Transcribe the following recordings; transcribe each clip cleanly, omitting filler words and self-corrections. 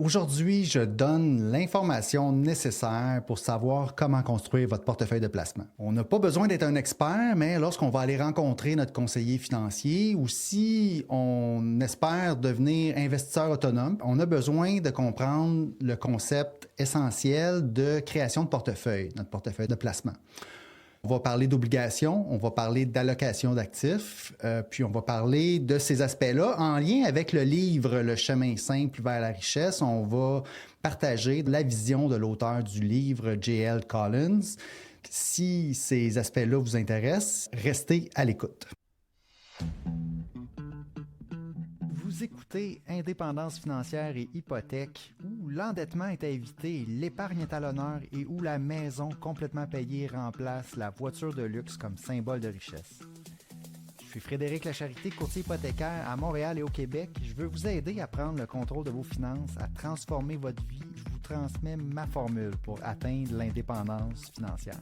Aujourd'hui, je donne l'information nécessaire pour savoir comment construire votre portefeuille de placement. On n'a pas besoin d'être un expert, mais lorsqu'on va aller rencontrer notre conseiller financier ou si on espère devenir investisseur autonome, on a besoin de comprendre le concept essentiel de création de portefeuille, notre portefeuille de placement. On va parler d'obligations, on va parler d'allocation d'actifs, puis on va parler de ces aspects-là en lien avec le livre Le chemin simple vers la richesse. On va partager la vision de l'auteur du livre, J.L. Collins. Si ces aspects-là vous intéressent, restez à l'écoute. Vous écoutez Indépendance financière et hypothèque, où l'endettement est à éviter, l'épargne est à l'honneur et où la maison complètement payée remplace la voiture de luxe comme symbole de richesse. Je suis Frédéric Lacharité, courtier hypothécaire à Montréal et au Québec. Je veux vous aider à prendre le contrôle de vos finances, à transformer votre vie. Je vous transmets ma formule pour atteindre l'indépendance financière.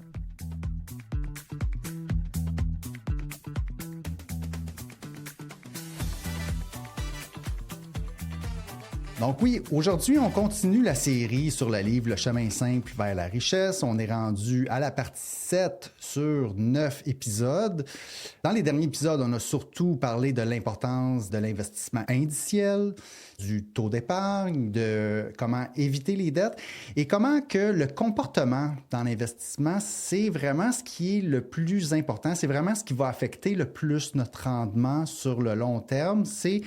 Donc oui, aujourd'hui, on continue la série sur le livre Le chemin simple vers la richesse. On est rendu à la partie 7 sur 9 épisodes. Dans les derniers épisodes, on a surtout parlé de l'importance de l'investissement indiciel, du taux d'épargne, de comment éviter les dettes et comment que le comportement dans l'investissement, c'est vraiment ce qui est le plus important. C'est vraiment ce qui va affecter le plus notre rendement sur le long terme. C'est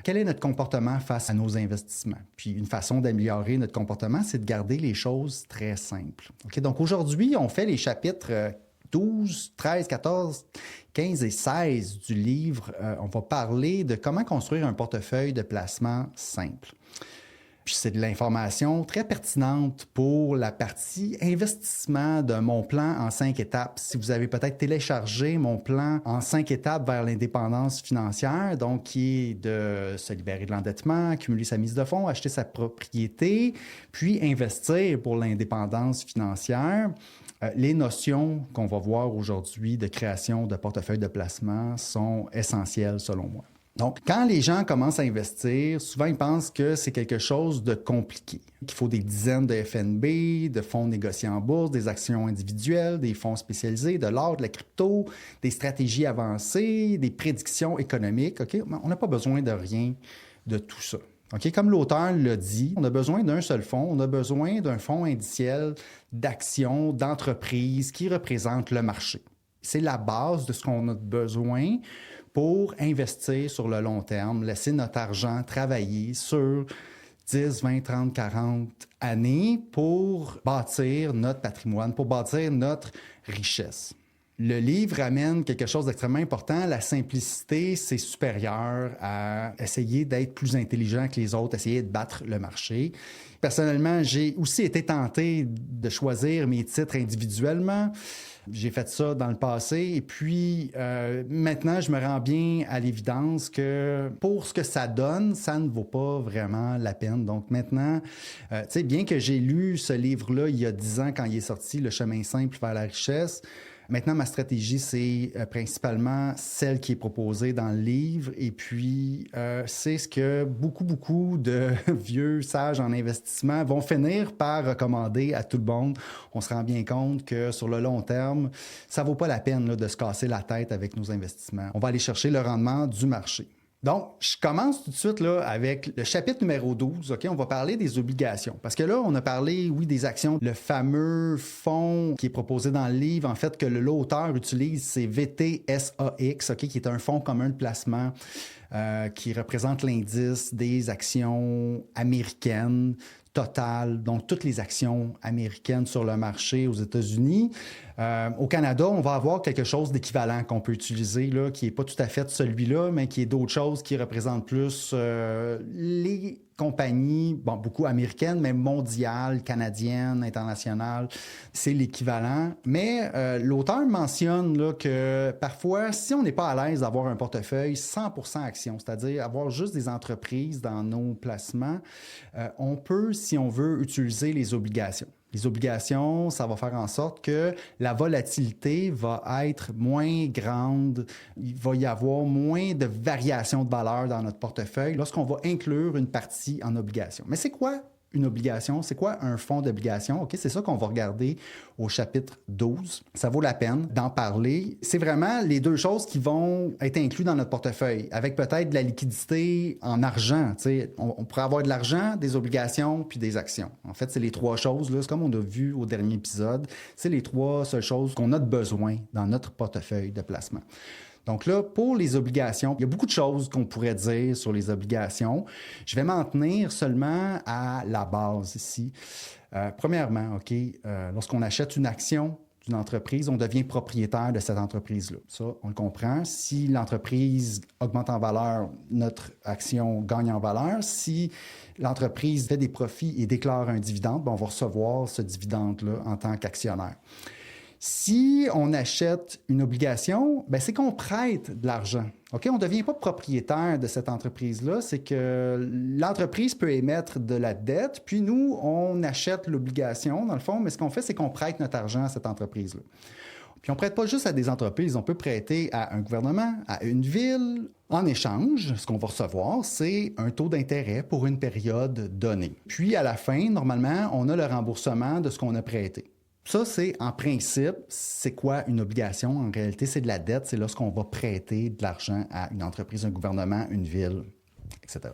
quel est notre comportement face à nos investissements. Puis une façon d'améliorer notre comportement, c'est de garder les choses très simples. Okay? Donc aujourd'hui, on fait les chapitres 12, 13, 14, 15 et 16 du livre. On va parler de comment construire un portefeuille de placement simple. Puis c'est de l'information très pertinente pour la partie investissement de mon plan en 5 étapes. Si vous avez peut-être téléchargé mon plan en 5 étapes vers l'indépendance financière, donc qui est de se libérer de l'endettement, accumuler sa mise de fonds, acheter sa propriété, puis investir pour l'indépendance financière. Les notions qu'on va voir aujourd'hui de création de portefeuille de placement sont essentielles selon moi. Donc, quand les gens commencent à investir, souvent ils pensent que c'est quelque chose de compliqué, qu'il faut des dizaines de FNB, de fonds négociés en bourse, des actions individuelles, des fonds spécialisés, de l'or, de la crypto, des stratégies avancées, des prédictions économiques. Okay? On n'a pas besoin de rien de tout ça. Okay? Comme l'auteur l'a dit, on a besoin d'un seul fonds, on a besoin d'un fonds indiciel d'actions, d'entreprises qui représentent le marché. C'est la base de ce qu'on a besoin pour investir sur le long terme, laisser notre argent travailler sur 10, 20, 30, 40 années pour bâtir notre patrimoine, pour bâtir notre richesse. Le livre amène quelque chose d'extrêmement important. La simplicité, c'est supérieur à essayer d'être plus intelligent que les autres, essayer de battre le marché. Personnellement, j'ai aussi été tenté de choisir mes titres individuellement. J'ai fait ça dans le passé et puis maintenant, je me rends bien à l'évidence que pour ce que ça donne, ça ne vaut pas vraiment la peine. Donc maintenant, tu sais, bien que j'ai lu ce livre-là il y a 10 ans quand il est sorti, Le chemin simple vers la richesse, maintenant, ma stratégie, c'est principalement celle qui est proposée dans le livre et puis c'est ce que beaucoup de vieux sages en investissement vont finir par recommander à tout le monde. On se rend bien compte que sur le long terme, ça ne vaut pas la peine là, de se casser la tête avec nos investissements. On va aller chercher le rendement du marché. Donc, je commence tout de suite là, avec le chapitre numéro 12. Okay? On va parler des obligations. Parce que là, on a parlé, oui, des actions. Le fameux fonds qui est proposé dans le livre, en fait, que l'auteur utilise, c'est VTSAX, okay? Qui est un fonds commun de placement qui représente l'indice des actions américaines totales, donc toutes les actions américaines sur le marché aux États-Unis. Au Canada, on va avoir quelque chose d'équivalent qu'on peut utiliser, là, qui n'est pas tout à fait celui-là, mais qui est d'autres choses qui représentent plus les compagnies, bon, beaucoup américaines, mais mondiales, canadiennes, internationales. C'est l'équivalent. Mais l'auteur mentionne là, que parfois, si on n'est pas à l'aise d'avoir un portefeuille 100% actions, c'est-à-dire avoir juste des entreprises dans nos placements, on peut, si on veut, utiliser les obligations. Les obligations, ça va faire en sorte que la volatilité va être moins grande. Il va y avoir moins de variations de valeur dans notre portefeuille lorsqu'on va inclure une partie en obligations. Mais c'est quoi une obligation? C'est quoi un fonds d'obligation? OK, c'est ça qu'on va regarder au chapitre 12. Ça vaut la peine d'en parler. C'est vraiment les deux choses qui vont être incluses dans notre portefeuille, avec peut-être de la liquidité en argent. On pourrait avoir de l'argent, des obligations, puis des actions. En fait, c'est les trois choses. Là, c'est comme on a vu au dernier épisode. C'est les trois seules choses qu'on a de besoin dans notre portefeuille de placement. Donc là, pour les obligations, il y a beaucoup de choses qu'on pourrait dire sur les obligations. Je vais m'en tenir seulement à la base ici. Premièrement, OK, lorsqu'on achète une action d'une entreprise, on devient propriétaire de cette entreprise-là. Ça, on le comprend. Si l'entreprise augmente en valeur, notre action gagne en valeur. Si l'entreprise fait des profits et déclare un dividende, on va recevoir ce dividende-là en tant qu'actionnaire. Si on achète une obligation, c'est qu'on prête de l'argent. OK? On ne devient pas propriétaire de cette entreprise-là. C'est que l'entreprise peut émettre de la dette, puis nous, on achète l'obligation, dans le fond, mais ce qu'on fait, c'est qu'on prête notre argent à cette entreprise-là. Puis on ne prête pas juste à des entreprises, on peut prêter à un gouvernement, à une ville. En échange, ce qu'on va recevoir, c'est un taux d'intérêt pour une période donnée. Puis à la fin, normalement, on a le remboursement de ce qu'on a prêté. Ça, c'est en principe, c'est quoi une obligation? En réalité, c'est de la dette. C'est lorsqu'on va prêter de l'argent à une entreprise, un gouvernement, une ville, etc.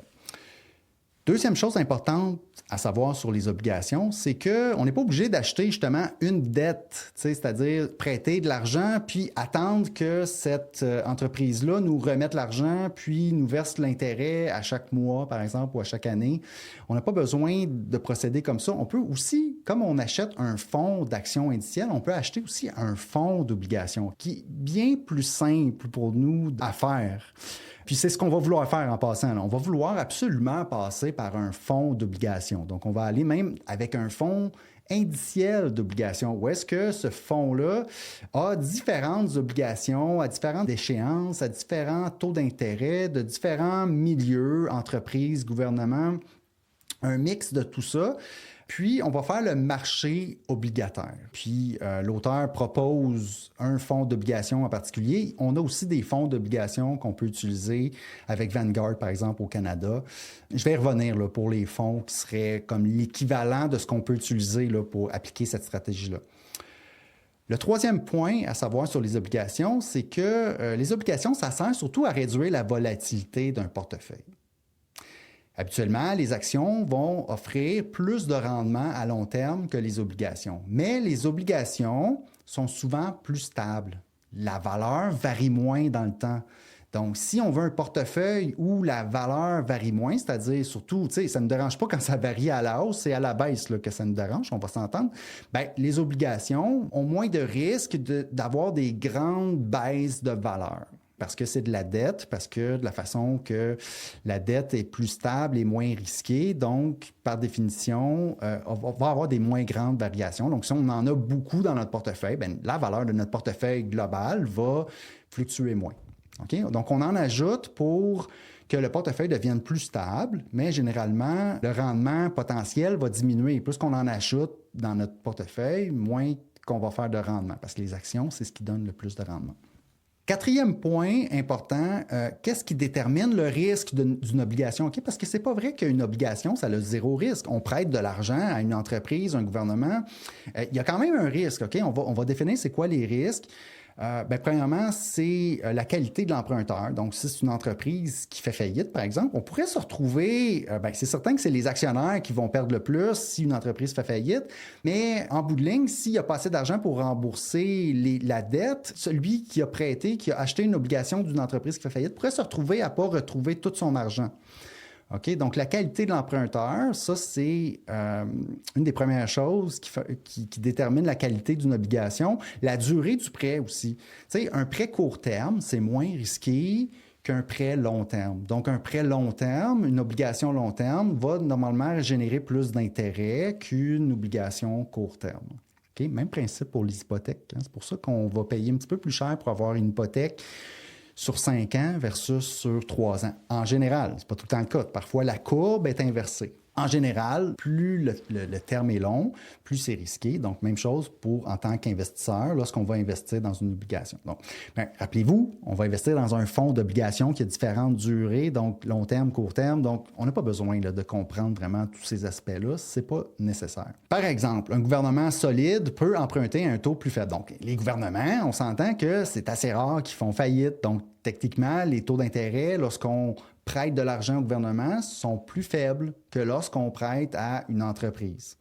Deuxième chose importante à savoir sur les obligations, c'est qu'on n'est pas obligé d'acheter justement une dette, c'est-à-dire prêter de l'argent puis attendre que cette entreprise-là nous remette l'argent puis nous verse l'intérêt à chaque mois, par exemple, ou à chaque année. On n'a pas besoin de procéder comme ça. On peut aussi, comme on achète un fonds d'action indicielle, on peut acheter aussi un fonds d'obligation qui est bien plus simple pour nous à faire. Puis c'est ce qu'on va vouloir faire en passant. On va vouloir absolument passer par un fonds d'obligation. Donc, on va aller même avec un fonds indiciel d'obligations. Où est-ce que ce fonds-là a différentes obligations à différentes échéances, à différents taux d'intérêt, de différents milieux, entreprises, gouvernements, un mix de tout ça. Puis, on va faire le marché obligataire. Puis, l'auteur propose un fonds d'obligation en particulier. On a aussi des fonds d'obligation qu'on peut utiliser avec Vanguard, par exemple, au Canada. Je vais y revenir là, pour les fonds qui seraient comme l'équivalent de ce qu'on peut utiliser là, pour appliquer cette stratégie-là. Le troisième point à savoir sur les obligations, c'est que les obligations, ça sert surtout à réduire la volatilité d'un portefeuille. Habituellement, les actions vont offrir plus de rendement à long terme que les obligations. Mais les obligations sont souvent plus stables. La valeur varie moins dans le temps. Donc, si on veut un portefeuille où la valeur varie moins, c'est-à-dire surtout, ça ne nous dérange pas quand ça varie à la hausse, c'est à la baisse là, que ça nous dérange, on va s'entendre, les obligations ont moins de risques d'avoir des grandes baisses de valeur. Parce que c'est de la dette, parce que de la façon que la dette est plus stable et moins risquée, donc par définition, on va avoir des moins grandes variations. Donc, si on en a beaucoup dans notre portefeuille, la valeur de notre portefeuille global va fluctuer moins. Okay? Donc, on en ajoute pour que le portefeuille devienne plus stable, mais généralement, le rendement potentiel va diminuer. Plus qu'on en ajoute dans notre portefeuille, moins qu'on va faire de rendement, parce que les actions, c'est ce qui donne le plus de rendement. Quatrième point important, qu'est-ce qui détermine le risque d'une obligation? Okay? Parce que c'est pas vrai qu'une obligation, ça a zéro risque. On prête de l'argent à une entreprise, un gouvernement. Il y a quand même un risque. Okay? On va définir c'est quoi les risques. Premièrement, c'est la qualité de l'emprunteur. Donc, si c'est une entreprise qui fait faillite, par exemple, on pourrait se retrouver, c'est certain que c'est les actionnaires qui vont perdre le plus si une entreprise fait faillite, mais en bout de ligne, s'il n'y a pas assez d'argent pour rembourser la dette, celui qui a prêté, qui a acheté une obligation d'une entreprise qui fait faillite, pourrait se retrouver à ne pas retrouver tout son argent. OK? Donc, la qualité de l'emprunteur, ça, c'est une des premières choses qui détermine la qualité d'une obligation. La durée du prêt aussi. Tu sais, un prêt court terme, c'est moins risqué qu'un prêt long terme. Donc, un prêt long terme, une obligation long terme, va normalement générer plus d'intérêt qu'une obligation court terme. OK? Même principe pour les hypothèques. Hein? C'est pour ça qu'on va payer un petit peu plus cher pour avoir une hypothèque sur 5 ans versus sur 3 ans. En général, ce n'est pas tout le temps le cas. Parfois, la courbe est inversée. En général, plus le terme est long, plus c'est risqué. Donc, même chose en tant qu'investisseur, lorsqu'on va investir dans une obligation. Donc, rappelez-vous, on va investir dans un fonds d'obligations qui a différentes durées, donc long terme, court terme. Donc, on n'a pas besoin de comprendre vraiment tous ces aspects-là. Ce n'est pas nécessaire. Par exemple, un gouvernement solide peut emprunter à un taux plus faible. Donc, les gouvernements, on s'entend que c'est assez rare qu'ils font faillite. Donc, techniquement, les taux d'intérêt, lorsqu'on prête de l'argent au gouvernement, sont plus faibles que lorsqu'on prête à une entreprise.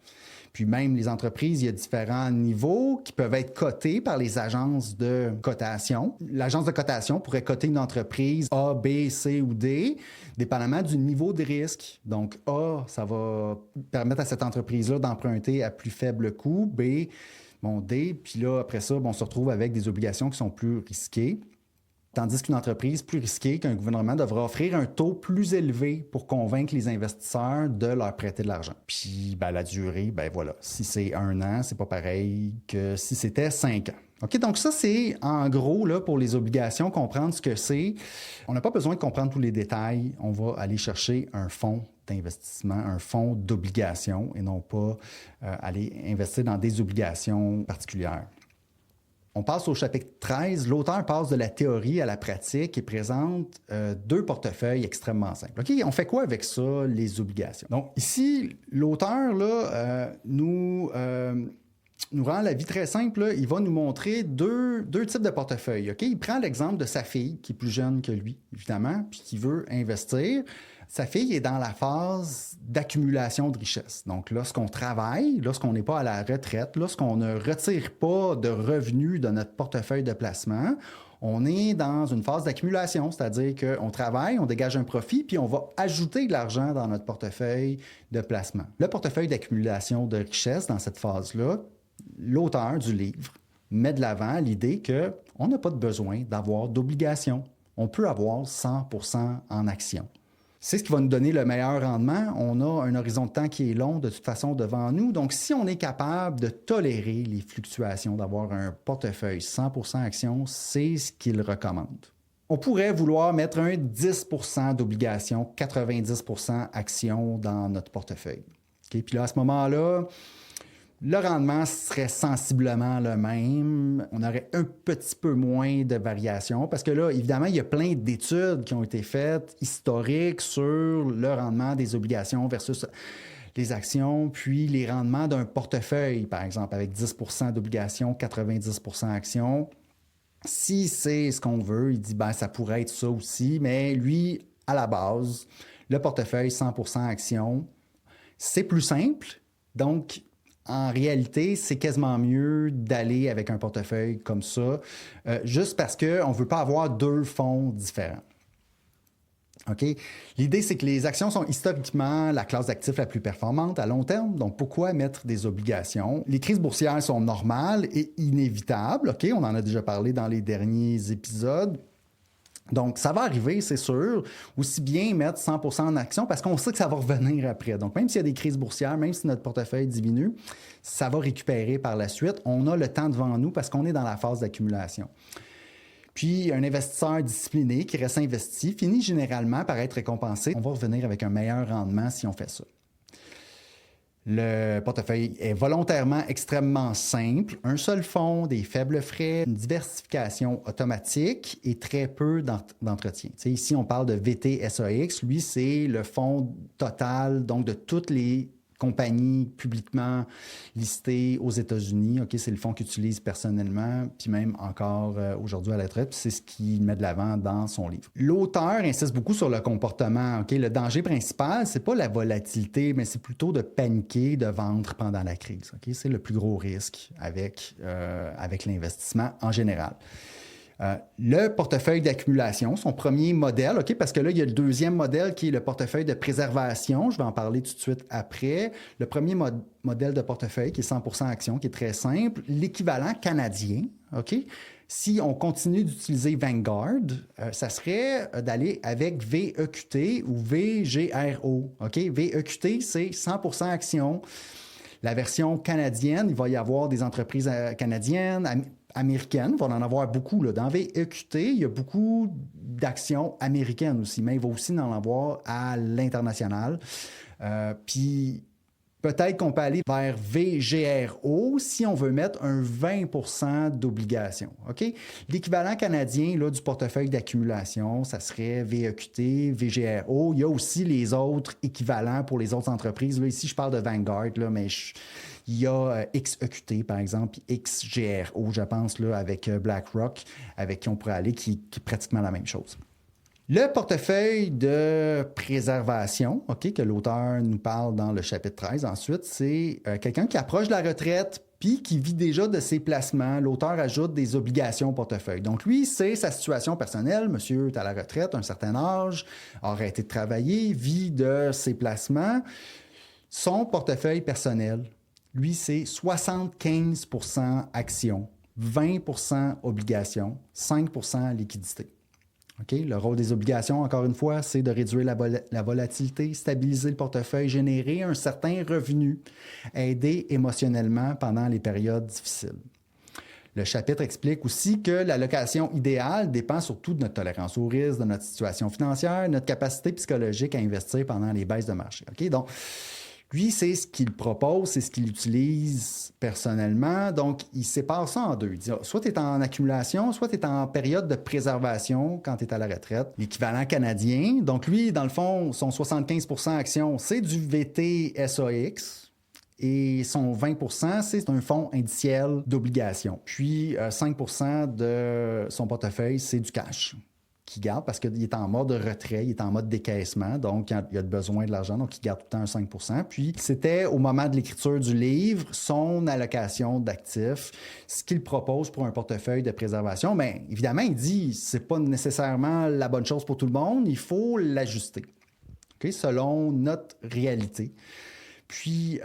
Puis même les entreprises, il y a différents niveaux qui peuvent être cotés par les agences de cotation. L'agence de cotation pourrait coter une entreprise A, B, C ou D, dépendamment du niveau de risque. Donc A, ça va permettre à cette entreprise-là d'emprunter à plus faible coût. B, D, puis là, après ça, on se retrouve avec des obligations qui sont plus risquées. Tandis qu'une entreprise plus risquée qu'un gouvernement devra offrir un taux plus élevé pour convaincre les investisseurs de leur prêter de l'argent. Puis la durée, voilà, si c'est 1 an, c'est pas pareil que si c'était 5 ans. OK, donc ça, c'est en gros, là, pour les obligations, comprendre ce que c'est. On n'a pas besoin de comprendre tous les détails. On va aller chercher un fonds d'investissement, un fonds d'obligations et non pas aller investir dans des obligations particulières. On passe au chapitre 13. L'auteur passe de la théorie à la pratique et présente 2 portefeuilles extrêmement simples. OK, on fait quoi avec ça, les obligations? Donc ici, l'auteur nous rend la vie très simple. Là. Il va nous montrer deux types de portefeuilles. OK? Il prend l'exemple de sa fille, qui est plus jeune que lui, évidemment, puis qui veut investir. Sa fille est dans la phase d'accumulation de richesse. Donc, lorsqu'on travaille, lorsqu'on n'est pas à la retraite, lorsqu'on ne retire pas de revenus de notre portefeuille de placement, on est dans une phase d'accumulation, c'est-à-dire qu'on travaille, on dégage un profit, puis on va ajouter de l'argent dans notre portefeuille de placement. Le portefeuille d'accumulation de richesse, dans cette phase-là, l'auteur du livre met de l'avant l'idée qu'on n'a pas de besoin d'avoir d'obligations. On peut avoir 100% en actions. C'est ce qui va nous donner le meilleur rendement. On a un horizon de temps qui est long de toute façon devant nous. Donc, si on est capable de tolérer les fluctuations, d'avoir un portefeuille 100% actions, c'est ce qu'il recommande. On pourrait vouloir mettre un 10% d'obligations, 90% actions dans notre portefeuille. Okay? Puis là, à ce moment-là, le rendement serait sensiblement le même. On aurait un petit peu moins de variations parce que là, évidemment, il y a plein d'études qui ont été faites historiques sur le rendement des obligations versus les actions, puis les rendements d'un portefeuille, par exemple, avec 10% d'obligations, 90% actions. Si c'est ce qu'on veut, il dit ça pourrait être ça aussi, mais lui, à la base, le portefeuille 100% actions, c'est plus simple. Donc, en réalité, c'est quasiment mieux d'aller avec un portefeuille comme ça, juste parce qu'on ne veut pas avoir 2 fonds différents. OK? L'idée, c'est que les actions sont historiquement la classe d'actifs la plus performante à long terme. Donc, pourquoi mettre des obligations? Les crises boursières sont normales et inévitables. OK? On en a déjà parlé dans les derniers épisodes. Donc, ça va arriver, c'est sûr. Aussi bien mettre 100% en action parce qu'on sait que ça va revenir après. Donc, même s'il y a des crises boursières, même si notre portefeuille diminue, ça va récupérer par la suite. On a le temps devant nous parce qu'on est dans la phase d'accumulation. Puis, un investisseur discipliné qui reste investi finit généralement par être récompensé. On va revenir avec un meilleur rendement si on fait ça. Le portefeuille est volontairement extrêmement simple. Un seul fonds, des faibles frais, une diversification automatique et très peu d'entretien. Ici, on parle de VTSAX. Lui, c'est le fonds total, donc de toutes les compagnies publiquement listées aux États-Unis. OK, c'est le fonds qu'il utilise personnellement, puis même encore aujourd'hui à la retraite. C'est ce qu'il met de l'avant dans son livre. L'auteur insiste beaucoup sur le comportement. OK, le danger principal, c'est pas la volatilité, mais c'est plutôt de paniquer, de vendre pendant la crise. OK, c'est le plus gros risque avec l'investissement en général. Le portefeuille d'accumulation, son premier modèle, OK, parce que là, il y a le deuxième modèle qui est le portefeuille de préservation. Je vais en parler tout de suite après. Le premier modèle de portefeuille qui est 100% actions, qui est très simple. L'équivalent canadien, OK, si on continue d'utiliser Vanguard, ça serait d'aller avec VEQT ou VGRO. OK, VEQT, c'est 100% actions. La version canadienne, il va y avoir des entreprises canadiennes, américaines, il va en avoir beaucoup. Là. Dans VEQT, il y a beaucoup d'actions américaines aussi, mais il va aussi en avoir à l'international. Puis peut-être qu'on peut aller vers VGRO si on veut mettre un 20 d'obligations. OK? L'équivalent canadien là, du portefeuille d'accumulation, ça serait VEQT, VGRO. Il y a aussi les autres équivalents pour les autres entreprises. Là, ici, je parle de Vanguard, là, mais il y a XEQT, par exemple, puis XGRO, je pense, là, avec BlackRock, avec qui on pourrait aller, qui est pratiquement la même chose. Le portefeuille de préservation, OK, que l'auteur nous parle dans le chapitre 13 ensuite, c'est quelqu'un qui approche de la retraite puis qui vit déjà de ses placements. L'auteur ajoute des obligations au portefeuille. Donc lui, c'est sa situation personnelle. Monsieur est à la retraite, un certain âge, a arrêté de travailler, vit de ses placements. Son portefeuille personnel, lui, c'est 75 actions, 20 obligations, 5 liquidité. Okay? Le rôle des obligations, encore une fois, c'est de réduire la volatilité, stabiliser le portefeuille, générer un certain revenu, aider émotionnellement pendant les périodes difficiles. Le chapitre explique aussi que l'allocation idéale dépend surtout de notre tolérance au risque, de notre situation financière, notre capacité psychologique à investir pendant les baisses de marché. Okay? Donc, lui, c'est ce qu'il propose, c'est ce qu'il utilise personnellement. Donc, il sépare ça en deux. Il dit, soit tu es en accumulation, soit tu es en période de préservation quand tu es à la retraite. L'équivalent canadien. Donc, lui, dans le fond, son 75 actions, c'est du VTSAX. Et son 20 c'est un fonds indiciel d'obligations. Puis, 5 de son portefeuille, c'est du cash qu'il garde parce qu'il est en mode retrait, il est en mode décaissement, donc il a besoin de l'argent, donc il garde tout le temps un 5 Puis, c'était au moment de l'écriture du livre, son allocation d'actifs, ce qu'il propose pour un portefeuille de préservation. Bien, évidemment, il dit c'est pas nécessairement la bonne chose pour tout le monde, il faut l'ajuster, okay, selon notre réalité. Puis,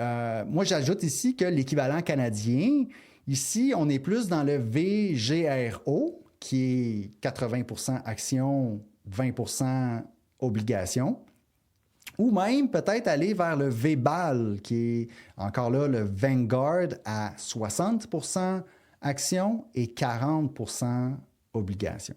moi, j'ajoute ici que l'équivalent canadien, ici, on est plus dans le VGRO, qui est 80 actions, 20 obligations, ou même peut-être aller vers le VBAL, qui est encore là le Vanguard à 60 actions et 40 obligations.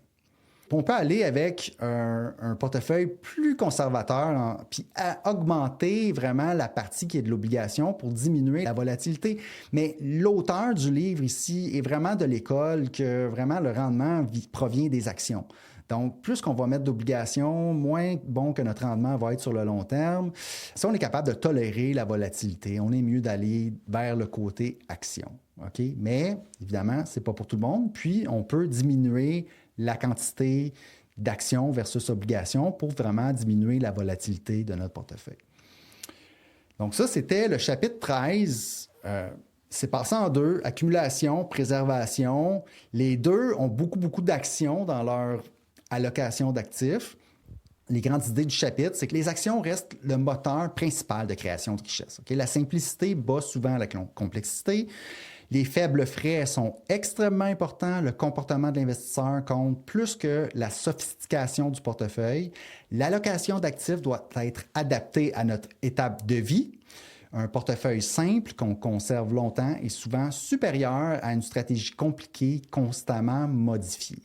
On peut aller avec un portefeuille plus conservateur, puis augmenter vraiment la partie qui est de l'obligation pour diminuer la volatilité. Mais l'auteur du livre ici est vraiment de l'école que vraiment le rendement provient des actions. Donc, plus qu'on va mettre d'obligations, moins bon que notre rendement va être sur le long terme. Si on est capable de tolérer la volatilité, on est mieux d'aller vers le côté action. Okay? Mais, évidemment, ce n'est pas pour tout le monde. Puis, on peut diminuer la quantité d'actions versus obligations pour vraiment diminuer la volatilité de notre portefeuille. Donc ça, c'était le chapitre 13. C'est passé en deux, accumulation, préservation. Les deux ont beaucoup d'actions dans leur allocation d'actifs. Les grandes idées du chapitre, c'est que les actions restent le moteur principal de création de richesse. Okay? La simplicité bat souvent la complexité. Les faibles frais sont extrêmement importants. Le comportement de l'investisseur compte plus que la sophistication du portefeuille. L'allocation d'actifs doit être adaptée à notre étape de vie. Un portefeuille simple qu'on conserve longtemps est souvent supérieur à une stratégie compliquée, constamment modifiée.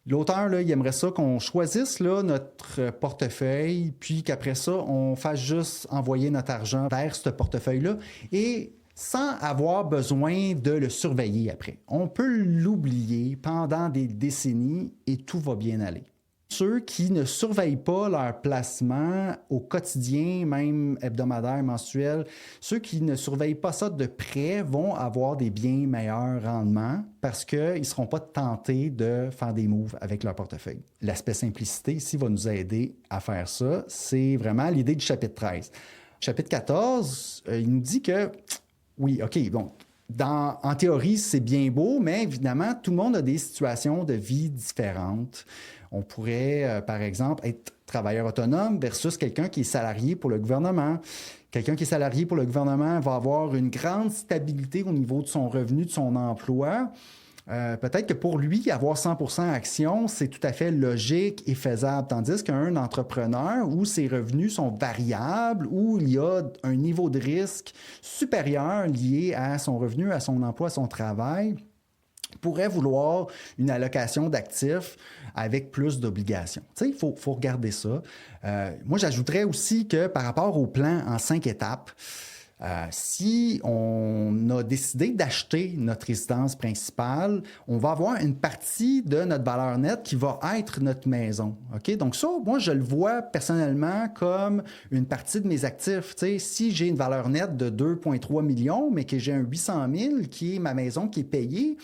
L'auteur, là, il aimerait ça qu'on choisisse là, notre portefeuille, puis qu'après ça, on fasse juste envoyer notre argent vers ce portefeuille-là et sans avoir besoin de le surveiller après. On peut l'oublier pendant des décennies et tout va bien aller. Ceux qui ne surveillent pas leur placement au quotidien, même hebdomadaire, mensuel, ceux qui ne surveillent pas ça de près vont avoir des bien meilleurs rendements parce qu'ils ne seront pas tentés de faire des moves avec leur portefeuille. L'aspect simplicité ici va nous aider à faire ça. C'est vraiment l'idée du chapitre 13. Chapitre 14, il nous dit que oui, OK, bon, en théorie, c'est bien beau, mais évidemment, tout le monde a des situations de vie différentes. On pourrait, par exemple, être travailleur autonome versus quelqu'un qui est salarié pour le gouvernement. Quelqu'un qui est salarié pour le gouvernement va avoir une grande stabilité au niveau de son revenu, de son emploi. Peut-être que pour lui, avoir 100% actions, c'est tout à fait logique et faisable. Tandis qu'un entrepreneur où ses revenus sont variables, où il y a un niveau de risque supérieur lié à son revenu, à son emploi, à son travail, pourraient vouloir une allocation d'actifs avec plus d'obligations. Tu sais, il faut regarder ça. Moi, j'ajouterais aussi que par rapport au plan en 5 étapes, si on a décidé d'acheter notre résidence principale, on va avoir une partie de notre valeur nette qui va être notre maison. OK? Donc ça, moi, je le vois personnellement comme une partie de mes actifs. Tu sais, si j'ai une valeur nette de 2,3 millions, mais que j'ai un 800 000 qui est ma maison qui est payée,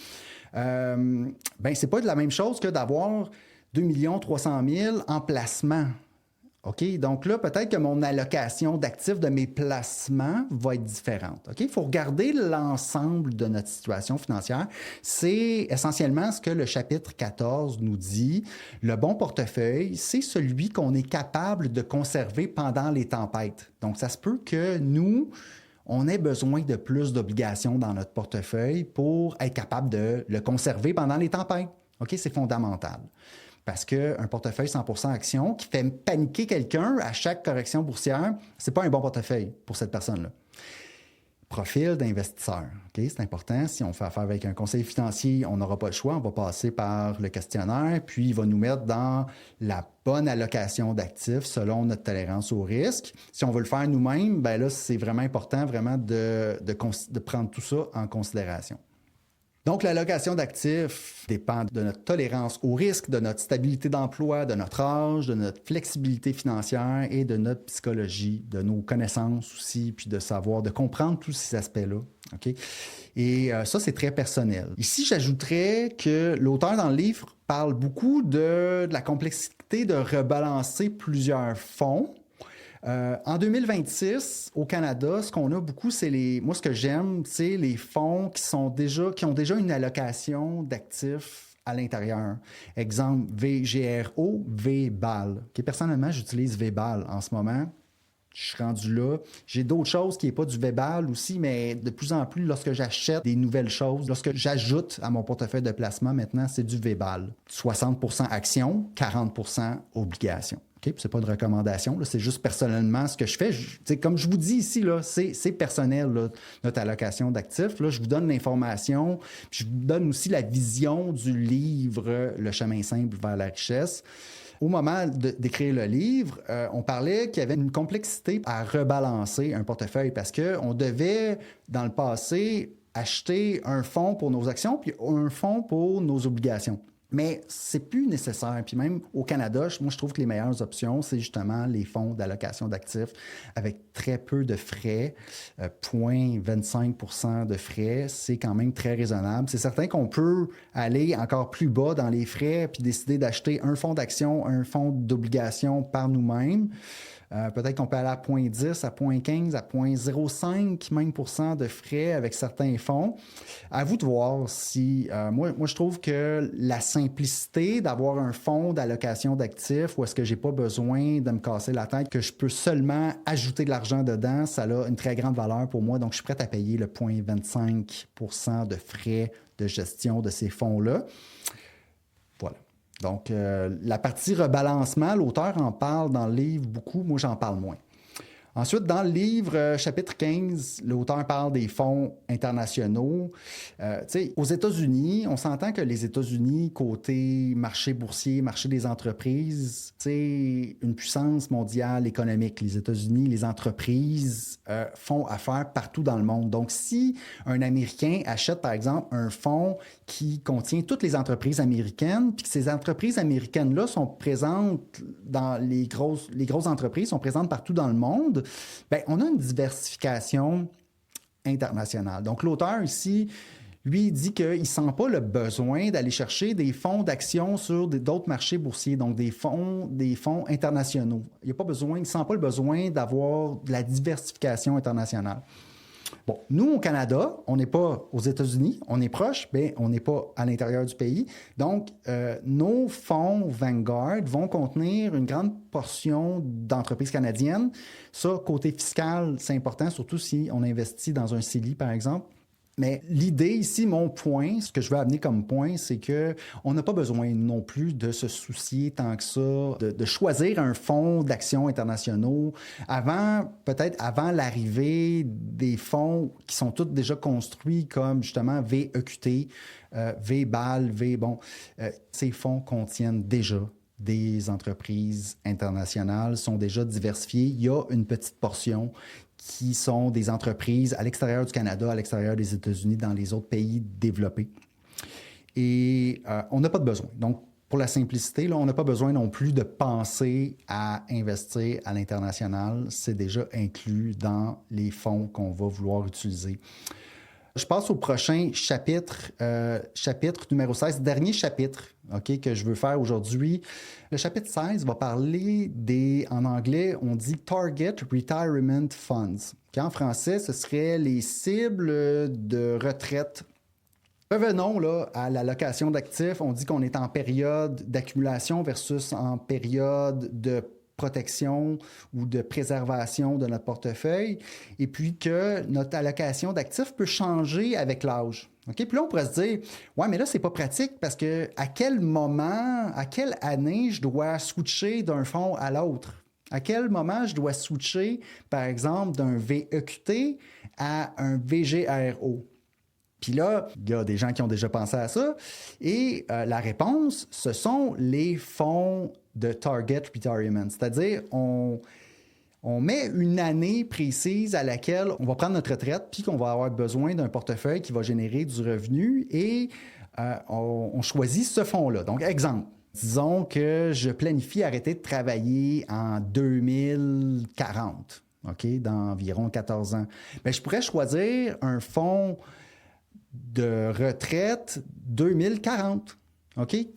c'est pas de la même chose que d'avoir 2 300 000 en placement. OK? Donc là, peut-être que mon allocation d'actifs de mes placements va être différente. OK? Il faut regarder l'ensemble de notre situation financière. C'est essentiellement ce que le chapitre 14 nous dit. Le bon portefeuille, c'est celui qu'on est capable de conserver pendant les tempêtes. Donc, ça se peut que nous, on ait besoin de plus d'obligations dans notre portefeuille pour être capable de le conserver pendant les tempêtes. OK? C'est fondamental. Parce qu'un portefeuille 100% action qui fait paniquer quelqu'un à chaque correction boursière, c'est pas un bon portefeuille pour cette personne-là. Profil d'investisseur. Okay? C'est important. Si on fait affaire avec un conseiller financier, on n'aura pas le choix. On va passer par le questionnaire, puis il va nous mettre dans la bonne allocation d'actifs selon notre tolérance au risque. Si on veut le faire nous-mêmes, ben là, c'est vraiment important de prendre tout ça en considération. Donc, l'allocation d'actifs dépend de notre tolérance au risque, de notre stabilité d'emploi, de notre âge, de notre flexibilité financière et de notre psychologie, de nos connaissances aussi, puis de comprendre tous ces aspects-là. Okay? Et ça, c'est très personnel. Ici, j'ajouterais que l'auteur dans le livre parle beaucoup de la complexité de rebalancer plusieurs fonds. En 2026, au Canada, ce qu'on a beaucoup, moi, ce que j'aime, c'est les fonds qui ont déjà une allocation d'actifs à l'intérieur. Exemple, VGRO, VBAL. Okay, personnellement, j'utilise VBAL en ce moment. Je suis rendu là. J'ai d'autres choses qui n'est pas du VBAL aussi, mais de plus en plus, lorsque j'achète des nouvelles choses, lorsque j'ajoute à mon portefeuille de placement, maintenant, c'est du VBAL. 60% actions, 40% obligations. Okay? C'est pas une recommandation, là, c'est juste personnellement ce que je fais. Comme je vous dis ici, là, c'est personnel, là, notre allocation d'actifs. Là, je vous donne l'information, puis je vous donne aussi la vision du livre Le chemin simple vers la richesse. Au moment d'écrire le livre, on parlait qu'il y avait une complexité à rebalancer un portefeuille parce qu'on devait, dans le passé, acheter un fonds pour nos actions puis un fonds pour nos obligations. Mais c'est plus nécessaire. Puis même au Canada, moi, je trouve que les meilleures options, c'est justement les fonds d'allocation d'actifs avec très peu de frais, 0,25% de frais. C'est quand même très raisonnable. C'est certain qu'on peut aller encore plus bas dans les frais puis décider d'acheter un fonds d'action, un fonds d'obligation par nous-mêmes. Peut-être qu'on peut aller à 0,10, à 0,15, à 0,05 même % de frais avec certains fonds. À vous de voir si... moi, je trouve que la simplicité d'avoir un fonds d'allocation d'actifs où est-ce que j'ai pas besoin de me casser la tête, que je peux seulement ajouter de l'argent dedans, ça a une très grande valeur pour moi. Donc, je suis prêt à payer le 0,25 % de frais de gestion de ces fonds-là. Voilà. Donc, la partie rebalancement, l'auteur en parle dans le livre beaucoup, moi j'en parle moins. Ensuite, dans le livre, chapitre 15, l'auteur parle des fonds internationaux. Aux États-Unis, on s'entend que les États-Unis, côté marché boursier, marché des entreprises, une puissance mondiale économique. Les États-Unis, les entreprises font affaire partout dans le monde. Donc, si un Américain achète, par exemple, un fonds qui contient toutes les entreprises américaines, puis que ces entreprises américaines-là sont présentes dans les grosses entreprises, sont présentes partout dans le monde, bien, on a une diversification internationale. Donc, l'auteur ici, lui, dit qu'il ne sent pas le besoin d'aller chercher des fonds d'action sur d'autres marchés boursiers, donc des fonds internationaux. Il ne sent pas le besoin d'avoir de la diversification internationale. Bon, nous, au Canada, on n'est pas aux États-Unis, on est proche, mais on n'est pas à l'intérieur du pays. Donc, nos fonds Vanguard vont contenir une grande portion d'entreprises canadiennes. Ça, côté fiscal, c'est important, surtout si on investit dans un CELI, par exemple. Mais l'idée ici, mon point, ce que je veux amener comme point, c'est qu'on n'a pas besoin non plus de se soucier tant que ça, de choisir un fonds d'action internationaux peut-être avant l'arrivée des fonds qui sont tous déjà construits comme justement VEQT, VBAL, ces fonds contiennent déjà des entreprises internationales, sont déjà diversifiées. Il y a une petite portion qui sont des entreprises à l'extérieur du Canada, à l'extérieur des États-Unis, dans les autres pays développés. Et on n'a pas de besoin. Donc, pour la simplicité, là, on n'a pas besoin non plus de penser à investir à l'international. C'est déjà inclus dans les fonds qu'on va vouloir utiliser. Je passe au prochain chapitre, chapitre numéro 16, dernier chapitre que je veux faire aujourd'hui. Le chapitre 16 va parler en anglais, on dit Target Retirement Funds. En français, ce serait les cibles de retraite. Revenons là, à l'allocation d'actifs. On dit qu'on est en période d'accumulation versus en période de protection ou de préservation de notre portefeuille, et puis que notre allocation d'actifs peut changer avec l'âge. Puis là, on pourrait se dire, ouais, mais là, c'est pas pratique parce que à quel moment, à quelle année je dois switcher d'un fonds à l'autre? À quel moment je dois switcher, par exemple, d'un VEQT à un VGRO? Puis là, il y a des gens qui ont déjà pensé à ça. Et la réponse, ce sont les fonds de Target Retirement. C'est-à-dire, on met une année précise à laquelle on va prendre notre retraite puis qu'on va avoir besoin d'un portefeuille qui va générer du revenu et on choisit ce fonds-là. Donc, exemple, disons que je planifie arrêter de travailler en 2040, dans environ 14 ans. Bien, je pourrais choisir un fonds de retraite 2040,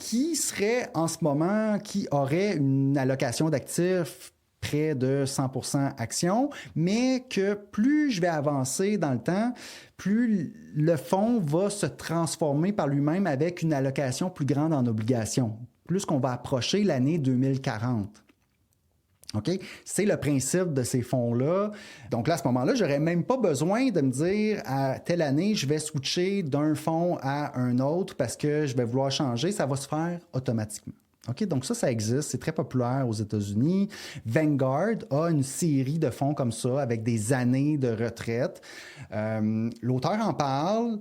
qui serait en ce moment, qui aurait une allocation d'actifs près de 100% actions, mais que plus je vais avancer dans le temps, plus le fonds va se transformer par lui-même avec une allocation plus grande en obligations, plus qu'on va approcher l'année 2040. C'est le principe de ces fonds-là. Donc là, à ce moment-là, je n'aurais même pas besoin de me dire à telle année, je vais switcher d'un fonds à un autre parce que je vais vouloir changer. Ça va se faire automatiquement. Donc ça existe. C'est très populaire aux États-Unis. Vanguard a une série de fonds comme ça avec des années de retraite. L'auteur en parle.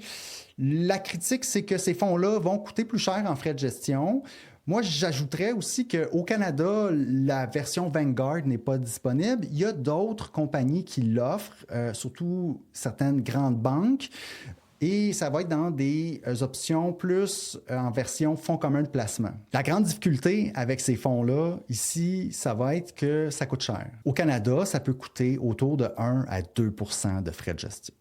La critique, c'est que ces fonds-là vont coûter plus cher en frais de gestion. Moi, j'ajouterais aussi qu'au Canada, la version Vanguard n'est pas disponible. Il y a d'autres compagnies qui l'offrent, surtout certaines grandes banques. Et ça va être dans des options plus en version fonds commun de placement. La grande difficulté avec ces fonds-là, ici, ça va être que ça coûte cher. Au Canada, ça peut coûter autour de 1 à 2 % de frais de gestion.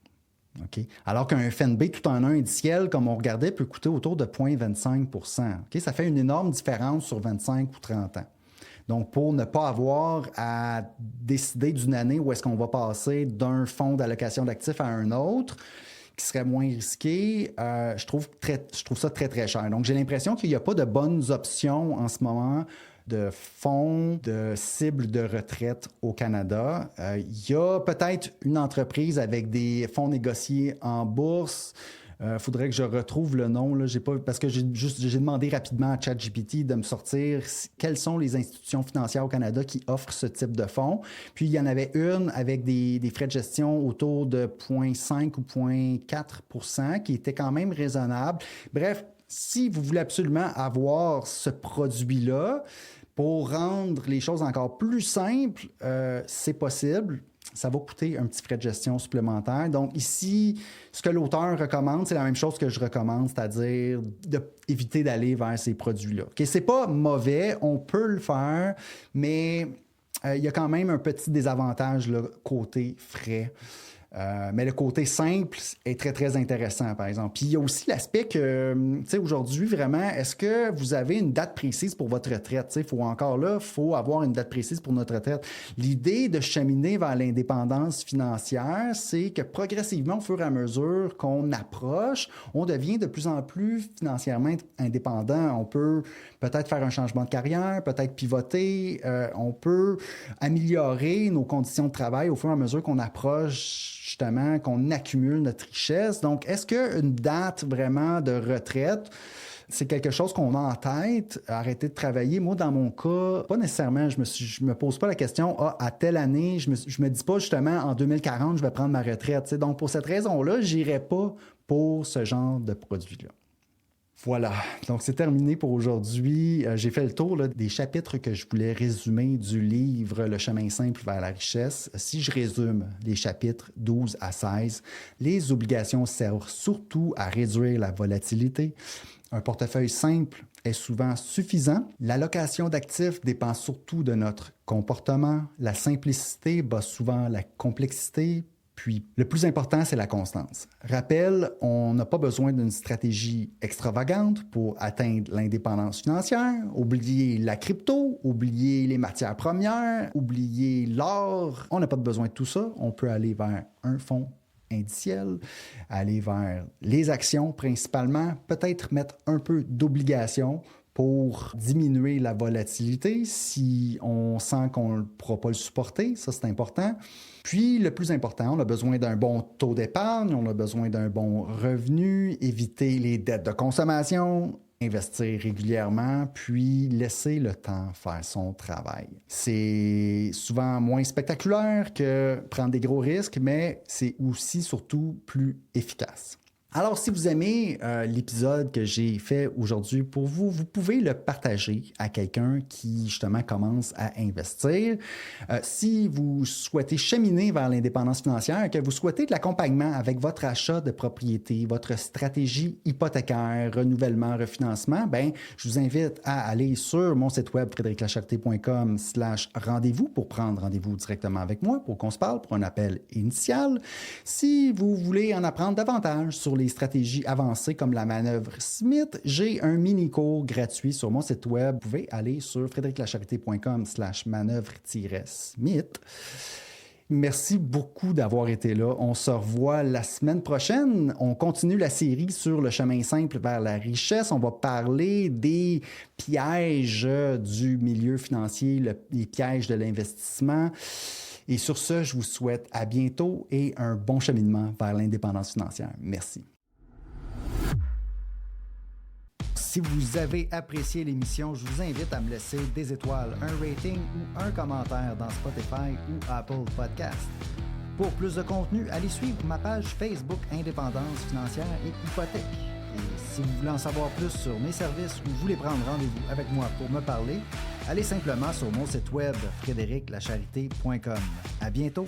Alors qu'un FNB tout en un indiciel, comme on regardait, peut coûter autour de 0,25 %. Ça fait une énorme différence sur 25 ou 30 ans. Donc, pour ne pas avoir à décider d'une année où est-ce qu'on va passer d'un fonds d'allocation d'actifs à un autre, qui serait moins risqué, je trouve ça très, très cher. Donc, j'ai l'impression qu'il n'y a pas de bonnes options en ce moment de fonds de cibles de retraite au Canada. Il y a peut-être une entreprise avec des fonds négociés en bourse. Faudrait que je retrouve le nom, là. Parce que j'ai demandé rapidement à ChatGPT de me sortir quelles sont les institutions financières au Canada qui offrent ce type de fonds. Puis, il y en avait une avec des frais de gestion autour de 0,5 ou 0,4 % qui était quand même raisonnable. Bref, si vous voulez absolument avoir ce produit-là, pour rendre les choses encore plus simples, c'est possible. Ça va coûter un petit frais de gestion supplémentaire. Donc ici, ce que l'auteur recommande, c'est la même chose que je recommande, c'est-à-dire d'éviter d'aller vers ces produits-là. C'est pas mauvais, on peut le faire, mais il y a quand même un petit désavantage là, côté frais. Mais le côté simple est très, très intéressant, par exemple. Puis il y a aussi l'aspect que, tu sais, aujourd'hui, vraiment, est-ce que vous avez une date précise pour votre retraite? Tu sais, il faut avoir une date précise pour notre retraite. L'idée de cheminer vers l'indépendance financière, c'est que progressivement, au fur et à mesure qu'on approche, on devient de plus en plus financièrement indépendant. On peut peut-être faire un changement de carrière, peut-être pivoter, on peut améliorer nos conditions de travail au fur et à mesure qu'on approche justement qu'on accumule notre richesse. Donc, est-ce qu'une date vraiment de retraite, c'est quelque chose qu'on a en tête, arrêter de travailler? Moi, dans mon cas, pas nécessairement. Je me pose pas la question, à telle année, je me dis pas justement, en 2040, je vais prendre ma retraite. T'sais. Donc, pour cette raison-là, j'irai pas pour ce genre de produit-là. Voilà, donc c'est terminé pour aujourd'hui. J'ai fait le tour des chapitres que je voulais résumer du livre Le chemin simple vers la richesse. Si je résume les chapitres 12 à 16, les obligations servent surtout à réduire la volatilité. Un portefeuille simple est souvent suffisant. L'allocation d'actifs dépend surtout de notre comportement. La simplicité bat souvent la complexité. Puis, le plus important, c'est la constance. Rappel, on n'a pas besoin d'une stratégie extravagante pour atteindre l'indépendance financière. Oubliez la crypto, oubliez les matières premières, oubliez l'or. On n'a pas besoin de tout ça. On peut aller vers un fonds indiciel, aller vers les actions principalement, peut-être mettre un peu d'obligations pour diminuer la volatilité si on sent qu'on ne pourra pas le supporter. Ça, c'est important. Puis, le plus important, on a besoin d'un bon taux d'épargne, on a besoin d'un bon revenu, éviter les dettes de consommation, investir régulièrement, puis laisser le temps faire son travail. C'est souvent moins spectaculaire que prendre des gros risques, mais c'est aussi surtout plus efficace. Alors, si vous aimez l'épisode que j'ai fait aujourd'hui pour vous, vous pouvez le partager à quelqu'un qui, justement, commence à investir. Si vous souhaitez cheminer vers l'indépendance financière, que vous souhaitez de l'accompagnement avec votre achat de propriété, votre stratégie hypothécaire, renouvellement, refinancement, bien, je vous invite à aller sur mon site web frédériclacharité.com/rendez-vous pour prendre rendez-vous directement avec moi, pour qu'on se parle, pour un appel initial. Si vous voulez en apprendre davantage sur les stratégies avancées comme la manœuvre Smith, j'ai un mini-cours gratuit sur mon site web. Vous pouvez aller sur frédériclacharité.com/manœuvre-smith. Merci beaucoup d'avoir été là. On se revoit la semaine prochaine. On continue la série sur le chemin simple vers la richesse. On va parler des pièges du milieu financier, les pièges de l'investissement. Et sur ce, je vous souhaite à bientôt et un bon cheminement vers l'indépendance financière. Merci. Si vous avez apprécié l'émission, je vous invite à me laisser des étoiles, un rating ou un commentaire dans Spotify ou Apple Podcast. Pour plus de contenu, allez suivre ma page Facebook Indépendance financière et hypothèque. Et si vous voulez en savoir plus sur mes services ou voulez prendre rendez-vous avec moi pour me parler, allez simplement sur mon site web frédériclacharité.com. À bientôt!